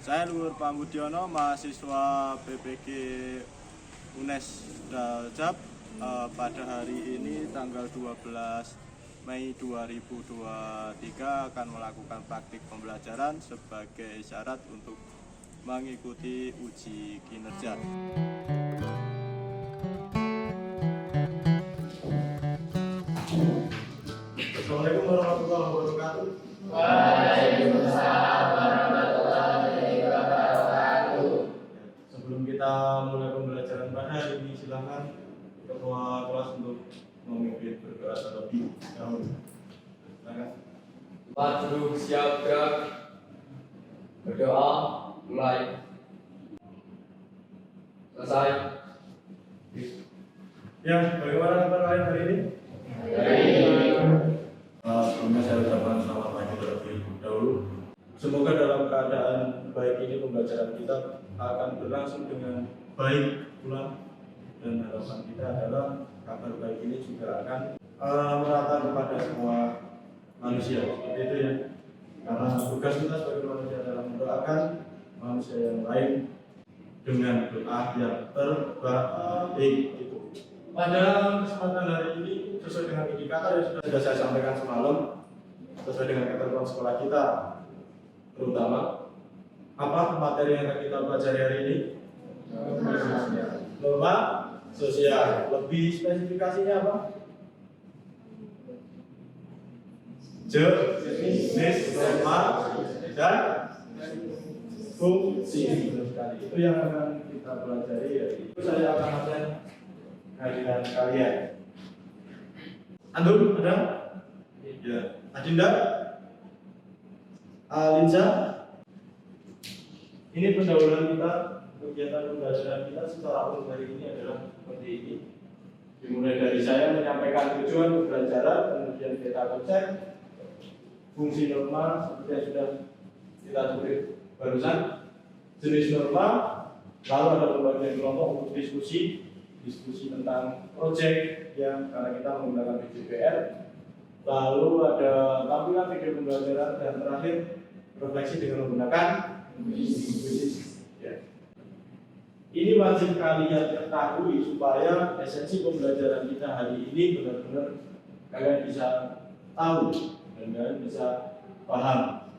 Saya Luhur Pambudiono, mahasiswa BPG UNES Cilacap. Pada hari ini tanggal 12 Mei 2023 akan melakukan praktik pembelajaran sebagai syarat untuk mengikuti uji kinerja. Assalamualaikum warahmatullahi wabarakatuh. Waalaikumsalam warahmatullahi wabarakatuh. Sebelum kita mulai pembelajaran pada hari ini, silakan ketua kelas untuk memimpin berdoa terlebih dahulu. Silakan. Maju siap gerak. Berdoa mulai. Selesai. Ya, bagaimana kabar kalian hari ini? Sebelumnya saya ucapkan selamat pagi terlebih dahulu. Semoga dalam keadaan baik ini pembelajaran kita akan berlangsung dengan baik pula, dan harapan kita adalah kabar baik ini juga akan merata kepada semua manusia, seperti itu ya. Karena tugas kita sebagai manusia adalah mendoakan manusia yang lain dengan doa yang terbaik itu. Pada kesempatan hari ini, sesuai dengan indikator yang sudah saya sampaikan semalam, sesuai dengan ketentuan sekolah kita, terutama apa materi yang akan kita pelajari hari ini? Norma sosial. Lebih spesifikasinya apa? Jenis, norma, dan fungsi. Itu yang akan kita pelajari hari ini. Itu saya akan absen kehadiran kalian. Antum ada? Ya. Adinda? Alinsa? Ini pendahuluan kita, kegiatan pembelajaran kita secara umum hari ini adalah seperti ini. Dimulai dari saya menyampaikan tujuan pembelajaran, kemudian kita konsep, fungsi norma seperti yang sudah kita tulis barusan, jenis norma, lalu ada pembagian kelompok untuk diskusi tentang proyek yang karena kita menggunakan PJPR, lalu ada tampilan video pembelajaran, dan terakhir refleksi dengan menggunakan ya. Ini wajib kalian ketahui supaya esensi pembelajaran kita hari ini benar-benar kalian bisa tahu dan kalian bisa paham.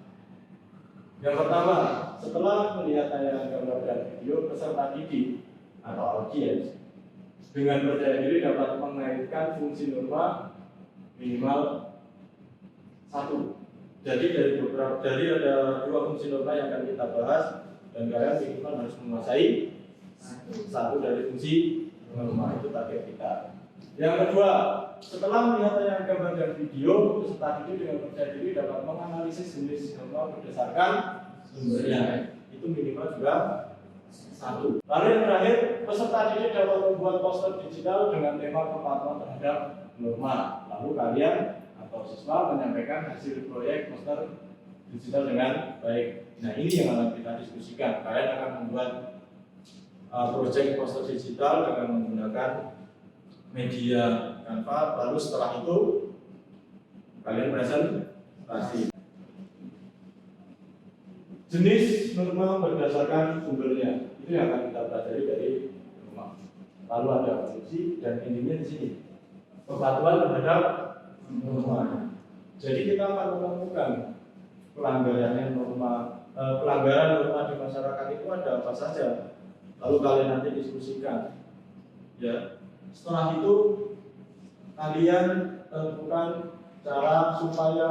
Yang pertama, setelah melihat tayangan gambar dan video, peserta didik atau audiens dengan percaya diri dapat mengaitkan fungsi norma minimal 1. Jadi dari ada 2 fungsi norma yang akan kita bahas, dan kalian minimal harus menguasai 1 dari fungsi norma. Itu target kita. Yang kedua, setelah melihat tayangan gambar dan video, peserta didik dengan percaya diri dapat menganalisis jenis norma berdasarkan sumbernya. Itu minimal juga 1. Lalu yang terakhir, peserta didik dapat membuat poster digital dengan tema kepatuhan terhadap norma. Lalu kalian atau siswa menyampaikan hasil proyek poster digital dengan baik. Nah, ini yang akan kita diskusikan. Kalian akan membuat proyek poster digital dengan menggunakan media Canva. Lalu setelah itu kalian presentasi. Jenis norma berdasarkan sumbernya, itu yang akan kita pelajari dari norma. Lalu ada fungsi, dan intinya di sini kepatuhan terhadap norma. Jadi kita akan menemukan pelanggaran norma di masyarakat itu ada apa saja. Lalu kalian nanti diskusikan. Ya. Setelah itu kalian tentukan cara supaya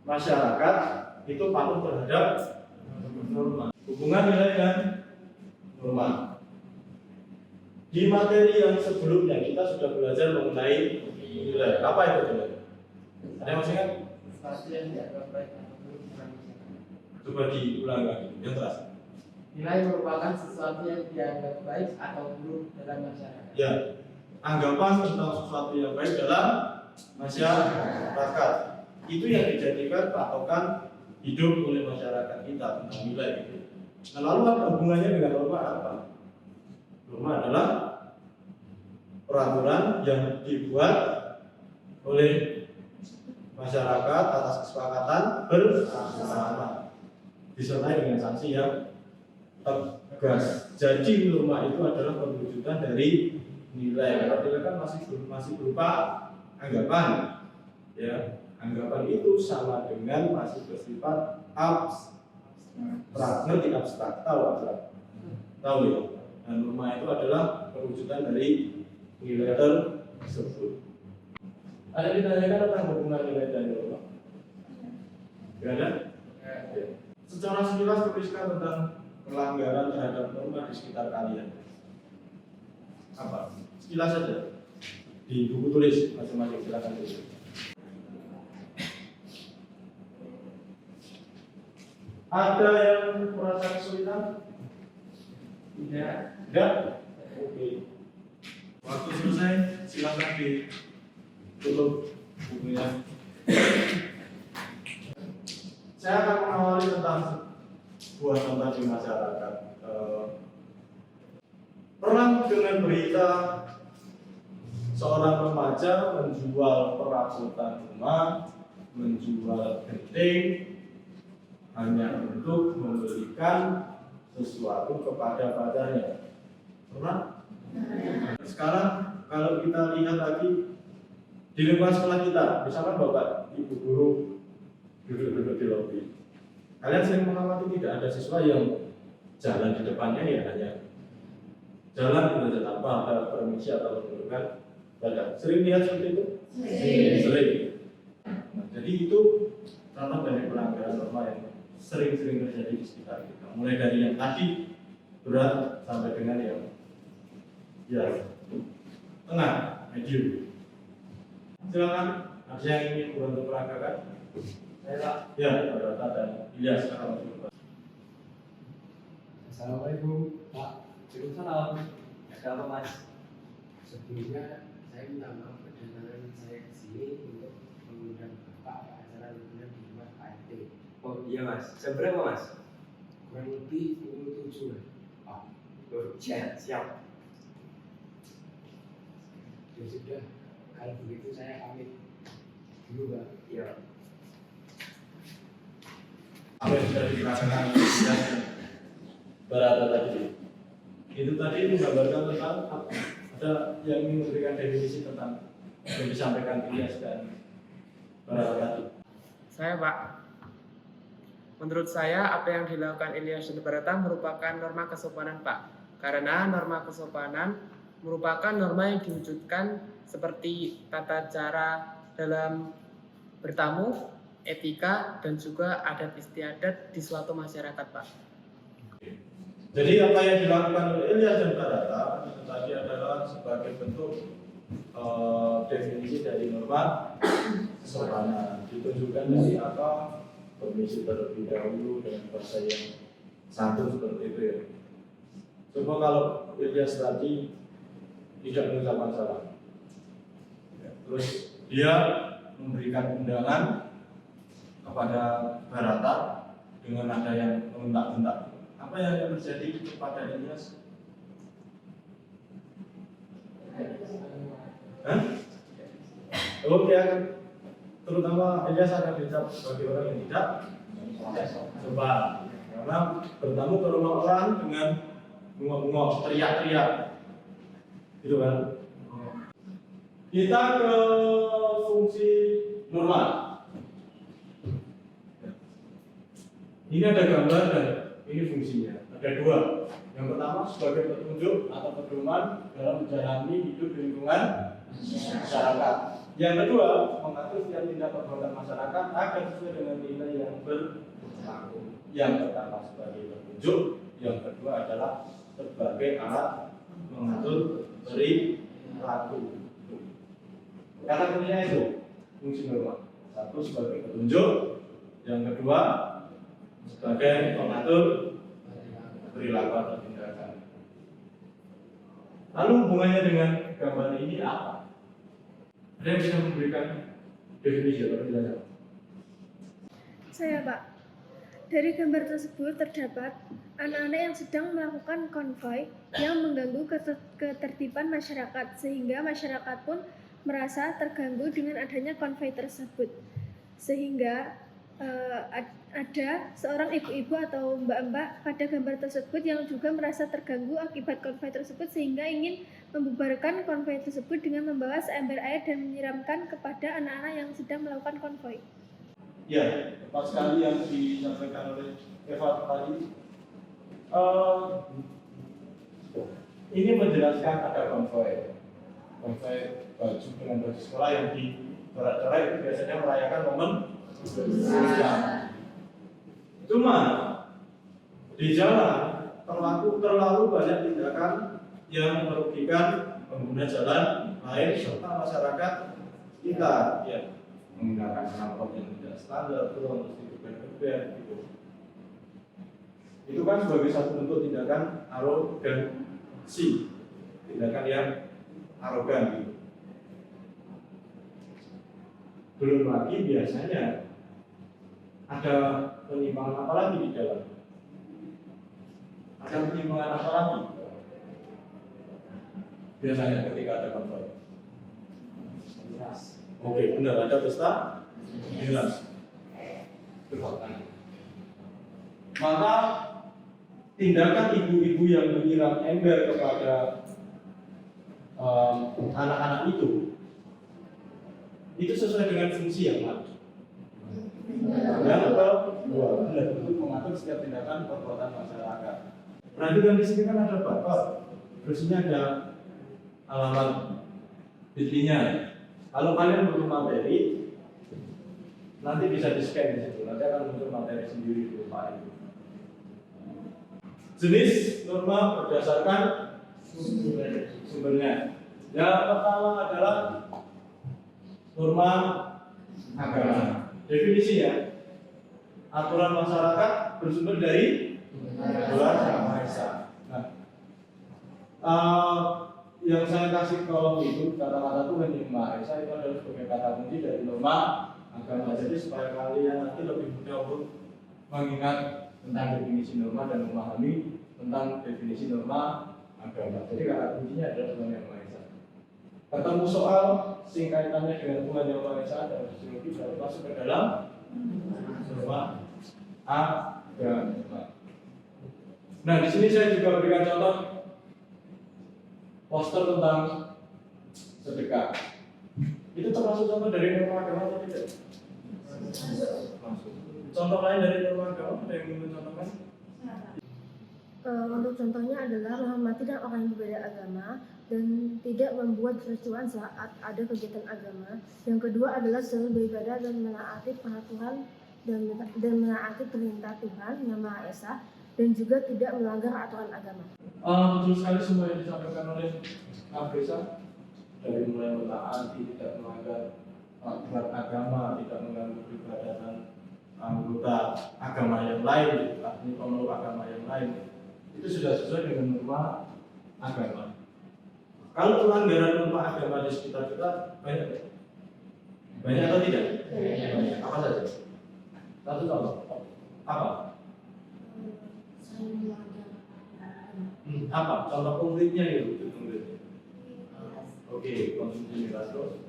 masyarakat itu patuh terhadap norma. Hubungan nilai dan norma. Di materi yang sebelumnya kita sudah belajar mengenai nilai. Apa itu nilai? Ada yang masih ingat? Sesuatu yang dianggap baik atau buruk dalam masyarakat. Coba diulang lagi, yang keras. Nilai merupakan sesuatu yang dianggap baik atau buruk dalam masyarakat. Ya, anggapan tentang sesuatu yang baik dalam masyarakat. Itu yang dijadikan patokan hidup oleh masyarakat kita tentang nilai itu. Nah, lalu apa hubungannya dengan norma apa? Norma adalah peraturan yang dibuat oleh masyarakat atas kesepakatan bersama, disertai dengan sanksi yang tegas. Jadi norma itu adalah perwujudan dari nilai. Kalau nilai kan masih berupa anggapan, ya. Anggapan itu sama dengan masih bersifat abstrak. Ngerti abstrak? Tahu abstrak? Tahu ya? Nah, norma itu adalah perwujudan dari nilai tersebut. Ada ditanyakan tentang hubungan nilai dan norma? Tidak ada? Ya. Secara sekilas tuliskan tentang pelanggaran terhadap norma di sekitar kalian. Apa? Sekilas saja. Di buku tulis masing-masing, silakan tulis. Ada yang merasa kesulitan? Tidak. Tidak? Oke. Waktu selesai, silakan ditutup bukunya. Saya akan mengawali tentang sebuah contoh di masyarakat. Pernah dengan berita seorang remaja menjual perabotan rumah, menjual genting, hanya untuk memberikan sesuatu kepada pacarnya. Pernah? Sekarang kalau kita lihat lagi di lingkungan sekolah kita, misalkan bapak, ibu guru duduk-duduk di lobi, kalian sering mengamati tidak ada siswa yang jalan di depannya ya hanya jalan saja tanpa ada permisi atau menunjukkan badan. Sering lihat seperti itu? Sering. Nah, jadi itu contoh dari pelanggaran norma yang sering-sering terjadi di sekitar kita. Mulai dari yang tadi berat sampai dengan yang tengah, medium. Silakan, ada yang ingin membantu pelanggaran? Saya ya, Data dan Ilyas sekarang. Assalamualaikum Pak. Waalaikumsalam. Ada apa Mas? Sebelumnya saya minta maaf kedatangan saya ke sini untuk mengundang Bapak ke acara liburan di rumah Pak RT. Oh iya Mas. Jam berapa Mas? Kurang lebih pukul 7 Pak. Oh, siap. Ya sudah, kalau begitu saya pamit dulu Pak. Iya. Apa yang sudah dikatakan Barata tadi? Itu tadi menggambarkan tentang apa? Ada yang ingin memberikan definisi tentang yang disampaikan Ilyas dan Barata tadi? Saya Pak. Menurut saya apa yang dilakukan Ilyas dan Barata merupakan norma kesopanan Pak. Karena norma kesopanan merupakan norma yang diwujudkan seperti tata cara dalam bertamu, etika, dan juga adat istiadat di suatu masyarakat Pak. Jadi apa yang dilakukan oleh Ilyas dan Barata itu tadi adalah sebagai bentuk definisi dari norma kesopanan. Ditunjukkan dari apa? Permisi terlebih dahulu dengan bahasa yang santun seperti itu ya. Coba kalau Ilyas tadi tidak mengucapkan salam, terus dia memberikan undangan kepada Barata dengan nada yang mengentak-entak. Apa yang terjadi kepada Ilyas? Oke, terutama Ilyas akan dicap sebagai orang yang tidak coba, karena bertamu ke rumah orang dengan bengok-bengok, teriak-teriak, gitu kan? Kita ke fungsi norma. Ini ada gambar dan ini fungsinya. Ada dua. Yang pertama sebagai petunjuk atau pedoman dalam menjalani hidup di lingkungan masyarakat. Yang kedua mengatur setiap tindak perbuatan masyarakat agar sesuai dengan nilai yang berlaku. Yang pertama sebagai petunjuk, yang kedua adalah sebagai alat mengatur perilaku. Kata kuncinya itu fungsi norma. Satu sebagai petunjuk, yang kedua sebagai pengatur perilaku atau tindakan. Lalu hubungannya dengan gambar ini apa? Ada yang bisa memberikan definisi atau penjelasan? Saya Pak. Dari gambar tersebut terdapat anak-anak yang sedang melakukan konvoi yang mengganggu ketertiban masyarakat sehingga masyarakat pun merasa terganggu dengan adanya konvoi tersebut. Sehingga ada seorang ibu-ibu atau mbak-mbak pada gambar tersebut yang juga merasa terganggu akibat konvoi tersebut sehingga ingin membubarkan konvoi tersebut dengan membawa seember air dan menyiramkan kepada anak-anak yang sedang melakukan konvoi. Ya, tepat sekali yang disampaikan oleh Eva tadi. Ini menjelaskan ada konvoi baju dengan baju sekolah yang dicoret-coret itu biasanya merayakan momen Islam. Cuma di jalan terlalu banyak tindakan yang merugikan pengguna jalan lain serta masyarakat kita, ya, menggunakan knalpot yang tidak standar, terus digeber-geber gitu. Itu kan sebagai satu bentuk tindakan arogansi, tindakan yang arogan gitu. Belum lagi biasanya ada penyimpangan apa lagi di jalan? Ada penyimpangan apa lagi? Biasanya ketika ada konvoi. Oke, benar, ada pesta miras. Maka tindakan ibu-ibu yang menyiram ember kepada anak-anak itu sesuai dengan fungsi yang mana? Dan atau dua benar untuk mengatur setiap tindakan perbuatan masyarakat. Perhatikan di sini kan ada barcode, terus ini ada alamat bit.ly-nya. Kalau kalian butuh materi, nanti bisa di-scan di situ. Nanti akan muncul materi sendiri di rumah itu. Jenis norma berdasarkan sumbernya. Yang pertama adalah norma agama. Definisinya, aturan masyarakat bersumber dari Tuhan Yang Maha Esa. Nah, yang saya kasih kolom itu kata-kata Tuhan Yang Maha Esa itu adalah sebagai kata kunci dari norma agama. Jadi supaya kalian nanti lebih mudah untuk mengingat tentang definisi norma dan memahami tentang definisi norma agama. Jadi kata kuncinya adalah Tuhan Yang Maha Esa. Ketemu soal singkatannya dengan Tuhan Yang Maha Esa dan sosiologi baru masuk ke dalam norma agama. Nah, di sini saya juga berikan contoh poster tentang sedekah. Itu termasuk contoh dari norma agama atau tidak? Masuk. Contoh lain dari norma agama ada yang ingin mencontohkan? Untuk contohnya adalah menghormati dan orang yang berbeda agama dan tidak membuat kericuan saat ada kegiatan agama. Yang kedua adalah selalu beribadah dan menaati peraturan dan menaati perintah Tuhan Yang Maha Esa dan juga tidak melanggar aturan agama. Betul sekali semua yang disampaikan oleh Aprisa, dari mulai menaati, tidak melanggar aturan agama, tidak mengganggu peribadatan anggota agama yang lain, artinya pemeluk agama yang lain. Itu sudah sesuai dengan norma agama. Kalau pelanggaran norma agama di sekitar kita banyak, banyak atau tidak? Banyak. Apa saja? Satu contoh. Apa? Apa? Contoh konkretnya itu. Oke, konsumsi miras terus.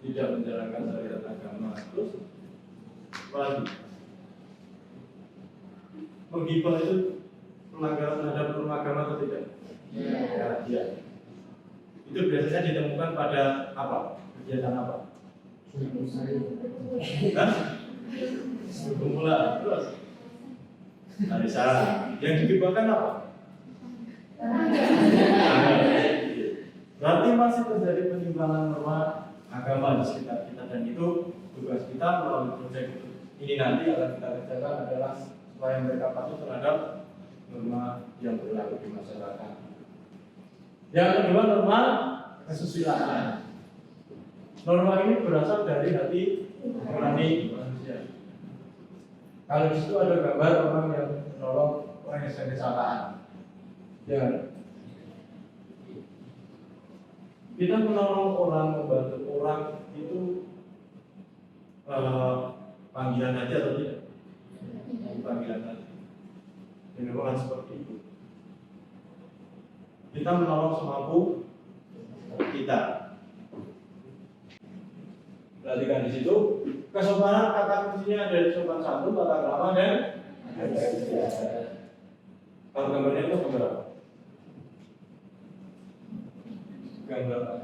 Tidak menjalankan syariat agama. Terus apa lagi? Menghibah itu pelanggaran terhadap norma agama atau tidak? Ya. Itu biasanya ditemukan pada apa? Kegiatan apa? Kumpulan. Terus? Arisa. Yang digibahkan apa? Berarti masih terjadi penyimpangan norma agama di sekitar kita, dan itu tugas kita melalui proyek ini nanti akan kita kerjakan adalah supaya mereka patuh terhadap norma yang berlaku di masyarakat. Yang kedua, norma kesusilaan. Norma ini berasal dari hati nurani manusia. Kalau di situ ada gambar orang yang menolong orang yang sedang kecelakaan. Ya. Kita menolong orang, membantu orang itu panggilan hati atau tidak? Panggilan hati. Ini orang seperti itu. Kita menolong semampu kita. Perhatikan di situ. Kesopanan kata kuncinya ada sopan santun, tata krama dan kalau gambarnya itu gambar apa? Gambar apa?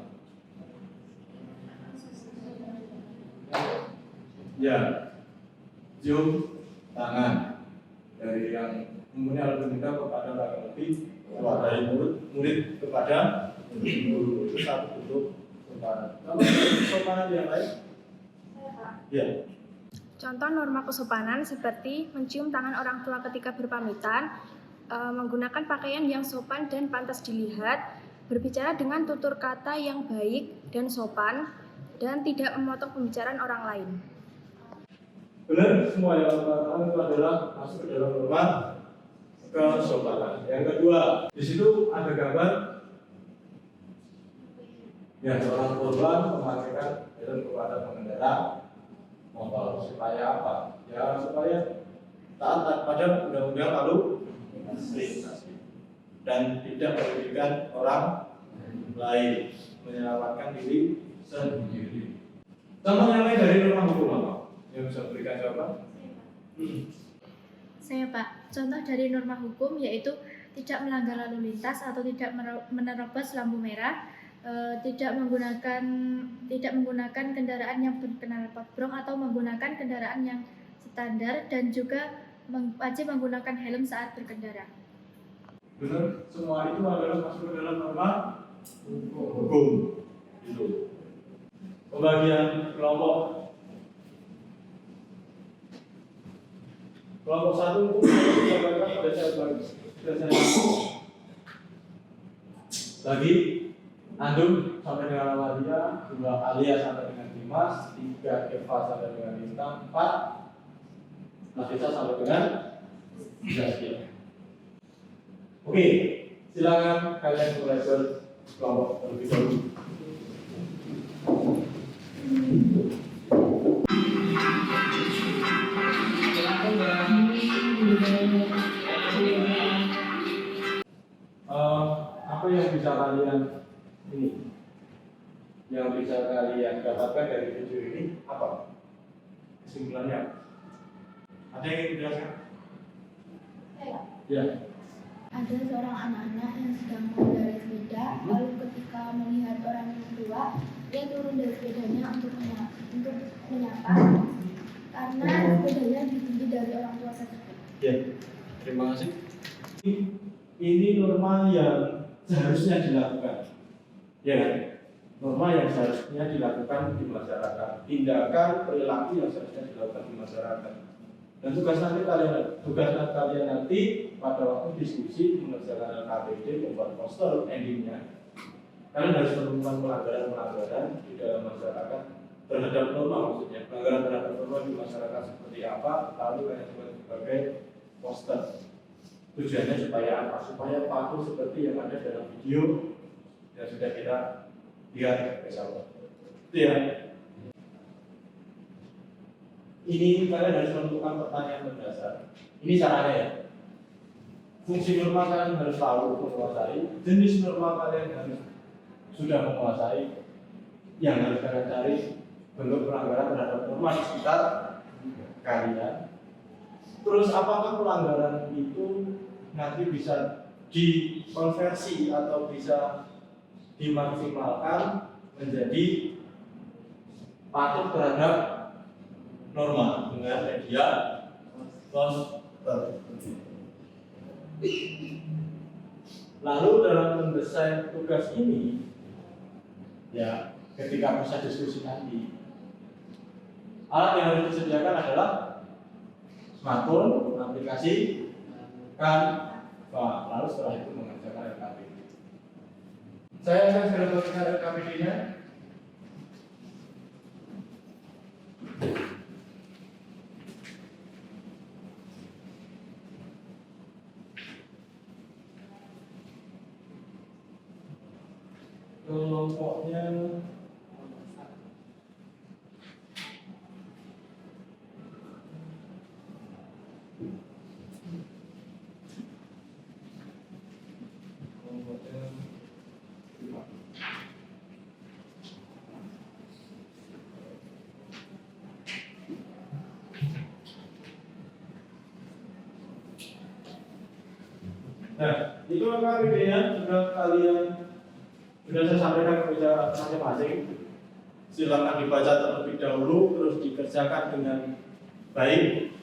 Ya, cium tangan dari yang mempunyai alat minta kepada laki-laki, dari murid kepada guru, itu satu bentuk kesopanan. Kalau kesopanan yang lain, ya. Contoh norma kesopanan seperti mencium tangan orang tua ketika berpamitan, menggunakan pakaian yang sopan dan pantas dilihat, berbicara dengan tutur kata yang baik dan sopan, dan tidak memotong pembicaraan orang lain. Benar, semua yang katakan itu adalah masuk ke dalam norma kesopanan. Yang kedua, di situ ada gambar ya seorang korban memakaikan helm kepada pengendara motor supaya apa? Ya supaya taat pada undang-undang lalu lintas dan tidak merugikan orang lain, menyelamatkan diri sendiri. Contoh yang lain dari norma hukum apa? Yang bisa berikan jawaban? Saya Pak, contoh dari norma hukum yaitu tidak melanggar lalu lintas atau tidak menerobos lampu merah, tidak menggunakan kendaraan yang berkenal potbrong atau menggunakan kendaraan yang standar, dan juga wajib menggunakan helm saat berkendara. Benar, semua itu adalah masuk ke dalam norma hukum. Itu. Pembagian kelompok. Kelompok satu bagi Andum sampai dengan Amalia, 2 Alia sampai dengan Dimas, 3 Eva sampai dengan Lintang, 4 Nafisa sampai dengan Zaskia. Oke, silakan kalian mulai berkelompok terlebih dahulu. Apa yang bisa kalian dapatkan dari video ini apa? Kesimpulannya? Ada yang ingin dijelaskan? Ya. Ada seorang anak-anak yang sedang mengendarai sepeda, lalu ketika melihat orang yang tua, dia turun dari sepedanya untuk menyapa karena sepedanya lebih tinggi dari orang tua tersebut. Ya, terima kasih. Ini norma yang seharusnya dilakukan, ya kan? Norma yang seharusnya dilakukan di masyarakat, tindakan perilaku yang seharusnya dilakukan di masyarakat. Dan tugas kalian nanti pada waktu diskusi mengerjakan LKPD, membuat poster endingnya, kalian harus menemukan pelanggaran di dalam masyarakat terhadap norma, maksudnya pelanggaran terhadap norma di masyarakat seperti apa, lalu kalian buat sebagai poster. Tujuannya supaya apa? Supaya patuh seperti yang ada dalam video yang sudah kita lihat bersama. Itu ya. Ini kalian harus menentukan pertanyaan mendasar. Ini caranya ya. Fungsi norma kalian harus tahu, menguasai. Jenis norma kalian harus sudah menguasai. Yang harus kalian cari bentuk pelanggaran terhadap norma di sekitar kalian. Terus apakah pelanggaran itu nanti bisa dikonversi atau bisa dimaksimalkan menjadi patuh terhadap norma dengan media poster. Lalu dalam mendesain tugas ini, ya ketika proses diskusi nanti, alat yang harus disediakan adalah smartphone, aplikasi, lalu setelah itu mengerjakan LKPD. Saya sudah mengerjakan LKPD-nya. Kelompoknya Nah, itu apa videonya sudah saya sampaikan kepada masing-masing. Silakan dibaca terlebih dahulu, terus dikerjakan dengan baik.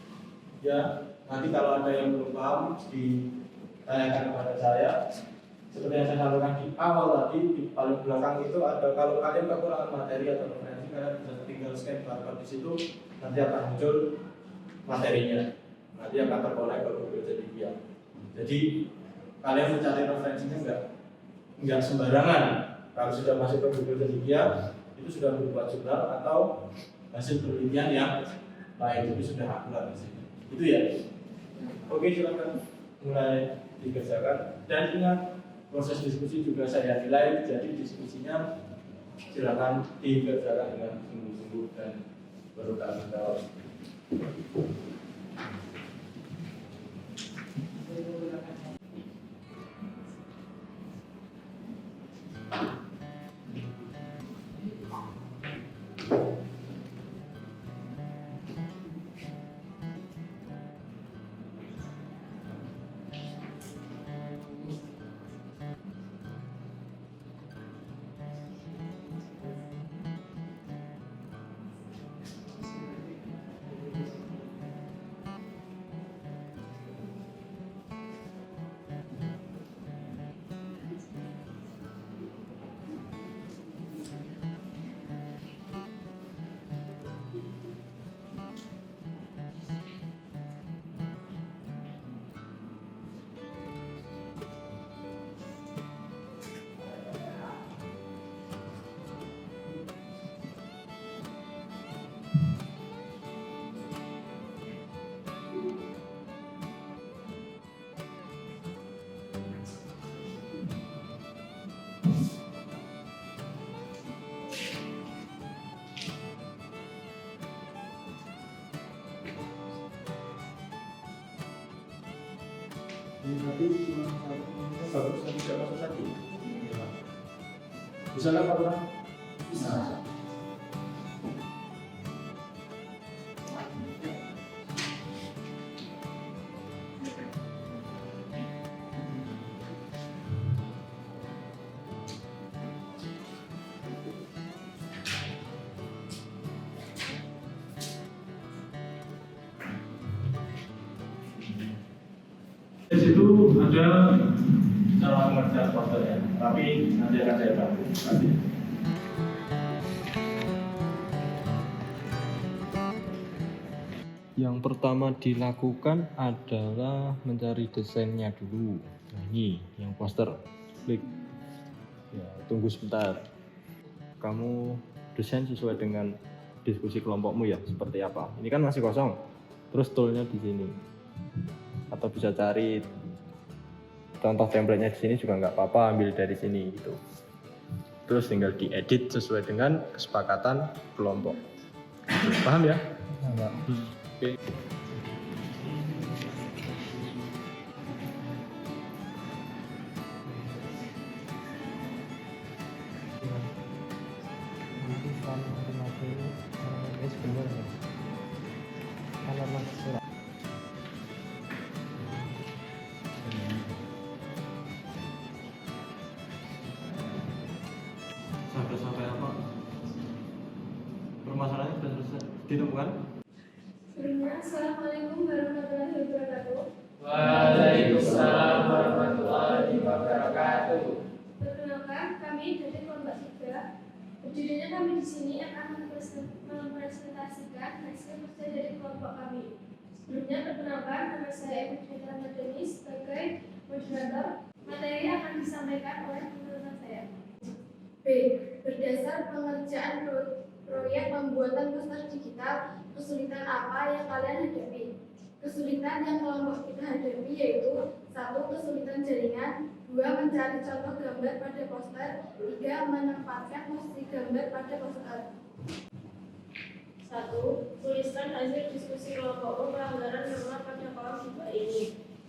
Ya, nanti kalau ada yang belum paham ditanyakan kepada saya. Seperti yang saya sampaikan di awal tadi, di paling belakang itu ada, kalau kalian kekurangan materi atau referensi, kalian bisa tinggal scan barcode di situ, nanti akan muncul materinya, nanti akan terkonek ke Google Cedikia. Jadi kalian mencari referensinya enggak sembarangan. Kalau sudah masuk ke Google Cedikia, itu sudah berupa jurnal atau hasil penelitian yang lain, itu sudah akurat di sini. Itu ya. Oke, silakan mulai dikerjakan dan ingat, proses diskusi juga saya nilai, jadi diskusinya silakan dikerjakan dengan sungguh-sungguh dan bertanggung jawab. Tapi bagus tidak masuk lagi. Bisa nggak Pak Lurah? Bisa. Di situ ada cara pengerjaan posternya, tapi nanti akan saya bantu. Yang pertama dilakukan adalah mencari desainnya dulu. Nah, ini yang poster. Klik. Ya, tunggu sebentar. Kamu desain sesuai dengan diskusi kelompokmu ya, seperti apa? Ini kan masih kosong. Terus toolnya di sini. Atau bisa cari contoh template-nya di sini juga nggak apa-apa, ambil dari sini gitu. Terus tinggal diedit sesuai dengan kesepakatan kelompok. Paham ya? Oke. Sampai apa? Permasalahannya sudah selesai ditemukan? Sebelumnya, Assalamualaikum warahmatullahi wabarakatuh. Waalaikumsalam warahmatullahi wabarakatuh. Perkenalkan, kami dari kelompok 3. Berdirinya kami di sini akan mempresentasikan hasil kerja dari kelompok kami. Sebelumnya, perkenalkan, nama saya Ibu Fitra Madani sebagai moderator. Materi akan disampaikan oleh teman-teman saya. B. Berdasar pengerjaan proyek pembuatan poster digital, kesulitan apa yang kalian hadapi? Kesulitan yang kelompok kita hadapi yaitu 1. Kesulitan jaringan, 2. Mencari contoh gambar pada poster, 3. Menempatkan posisi gambar pada poster. 1. Tuliskan hasil diskusi kelompok pelanggaran norma pada kolom 2 ini.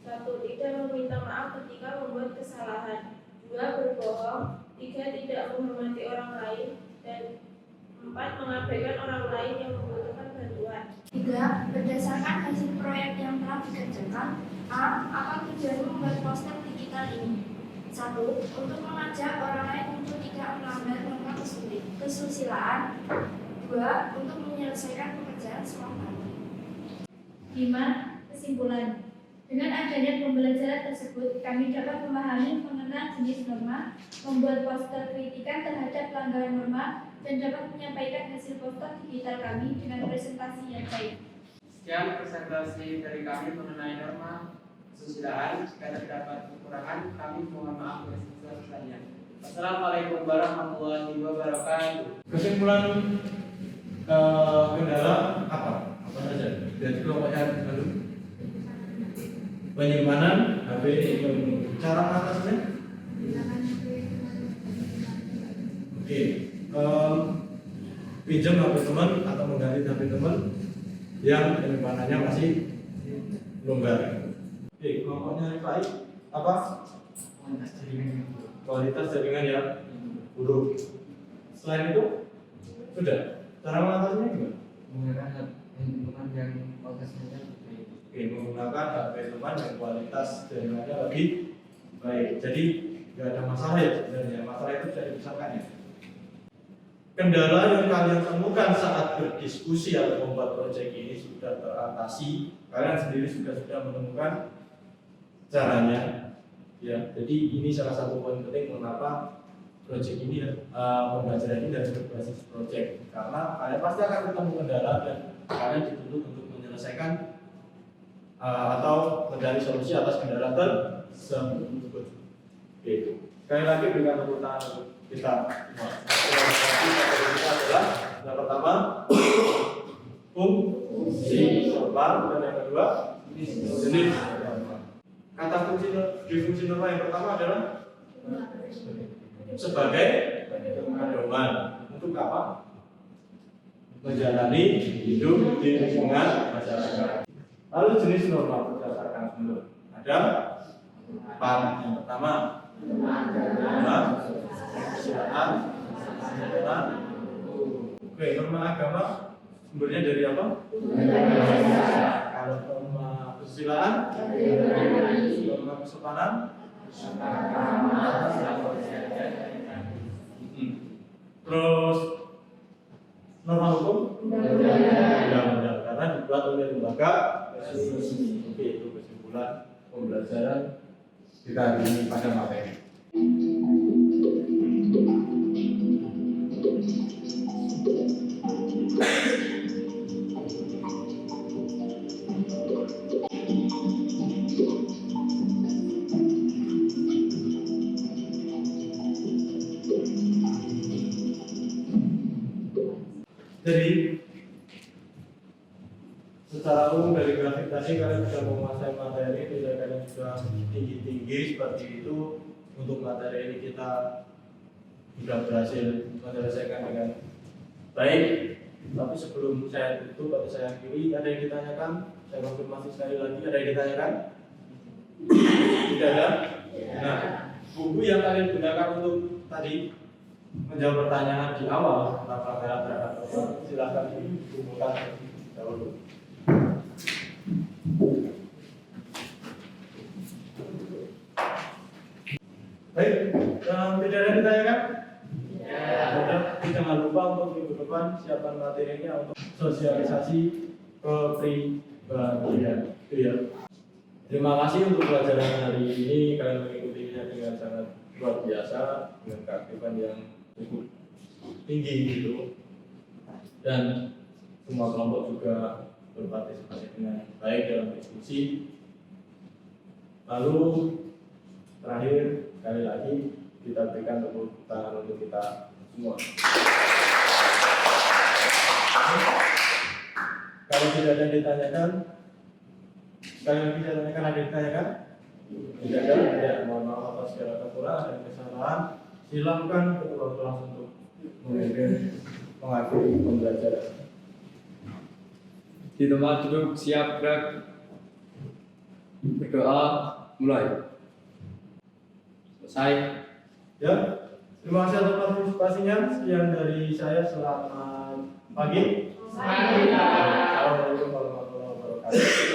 1. Tidak meminta maaf ketika membuat kesalahan, 2. Berbohong, 3. Tidak menghormati orang lain, dan 4. Mengabaikan orang lain yang membutuhkan bantuan. 3. Berdasarkan hasil proyek yang telah dikerjakan, A. Apa tujuan membuat poster digital? digital ini. 1. Untuk mengajak orang lain untuk tidak melanggar norma kesusilaan. 2. Untuk menyelesaikan pekerjaan sekolah. 5. Kesimpulan. Dengan adanya pembelajaran tersebut, kami dapat memahami mengenal jenis norma, membuat poster kritikan terhadap pelanggaran norma, dan dapat menyampaikan hasil poster digital kami dengan presentasi yang baik. Sekian presentasi dari kami mengenai norma kesusilaan. Jika terdapat kekurangan, kami mohon maaf sebesar-besarnya. Assalamualaikum warahmatullahi wabarakatuh. Kesimpulan kendala apa? Apa saja? Jadi kelompoknya dulu. Penyimpanan HP, cara mengatasnya? Oke, pinjam HP teman atau mengganti HP teman yang penyimpanannya masih longgar. Oke, kelompoknya yang baik apa? Kualitas jaringan yang buruk. Selain itu, sudah. Cara mengatasinya gimana? Menggunakan teman yang kualitasnya baik. Oke, menggunakan HP teman yang kualitas jaringannya lebih baik. Jadi nggak ada masalah ya sebenarnya. Masalah itu bisa dibesarkan ya. Kendala yang kalian temukan saat berdiskusi atau membuat proyek ini sudah teratasi. Kalian sendiri sudah menemukan caranya. Ya, jadi ini salah satu poin penting mengapa proyek ini pembelajaran ini dari berbasis proyek. Karena kalian pasti akan ketemu kendala dan kalian dituntut untuk menyelesaikan atau mencari solusi atas kendala tersebut. Oke, sekali lagi berikan tepuk tangan untuk kita. Kita adalah yang pertama fungsi norma dan yang kedua jenis norma. Kata fungsi norma yang pertama adalah sebagai pedoman untuk apa? Menjalani hidup di lingkungan masyarakat. Lalu jenis norma berdasarkan sumber ada 4. Yang pertama norma kesusilaan. Oke, norma agama sumbernya dari apa? Kalau norma kesusilaan, norma kesopanan, terus norma hukum, undang-undang karena dibuat oleh lembaga. Oke, itu kesimpulan pembelajaran kita hari ini pada materi. Jadi secara umum dari grafik tadi kalian sudah menguasai materi, tidak kalian sudah tinggi-tinggi seperti itu. Untuk materi ini kita sudah berhasil menyelesaikan dengan baik. Tapi sebelum saya tutup atau saya akhiri, ada yang ditanyakan? Saya konfirmasi sekali lagi, ada yang ditanyakan? Tidak ada? Nah, buku yang kalian gunakan untuk tadi menjawab pertanyaan di awal tentang pelanggaran terhadap norma, silakan dikumpulkan dahulu. Baik, tidak ada yang ditanyakan? Ya. Jangan lupa untuk minggu depan siapkan materinya untuk sosialisasi kepribadian. Ya. Terima kasih untuk pelajaran hari ini. Kalian mengikutinya dengan sangat luar biasa, dengan keaktifan yang cukup tinggi gitu. Dan semua kelompok juga berpartisipasi dengan baik dalam diskusi. Lalu terakhir sekali lagi kita berikan tepuk tangan untuk kita semua. Kalau tidak ada yang ditanyakan, sekali lagi saya tanyakan, ada yang ditanyakan? Tidak ada, ya mohon maaf atas segala kekurangan dan kesalahan. Silakan ketua kelas untuk memimpin mengakhiri pembelajaran. Di tempat duduk siap gerak. Berdoa mulai. Selesai. Ya, terima kasih atas partisipasinya. Sekian dari saya, selamat pagi. Assalamualaikum warahmatullahi wabarakatuh.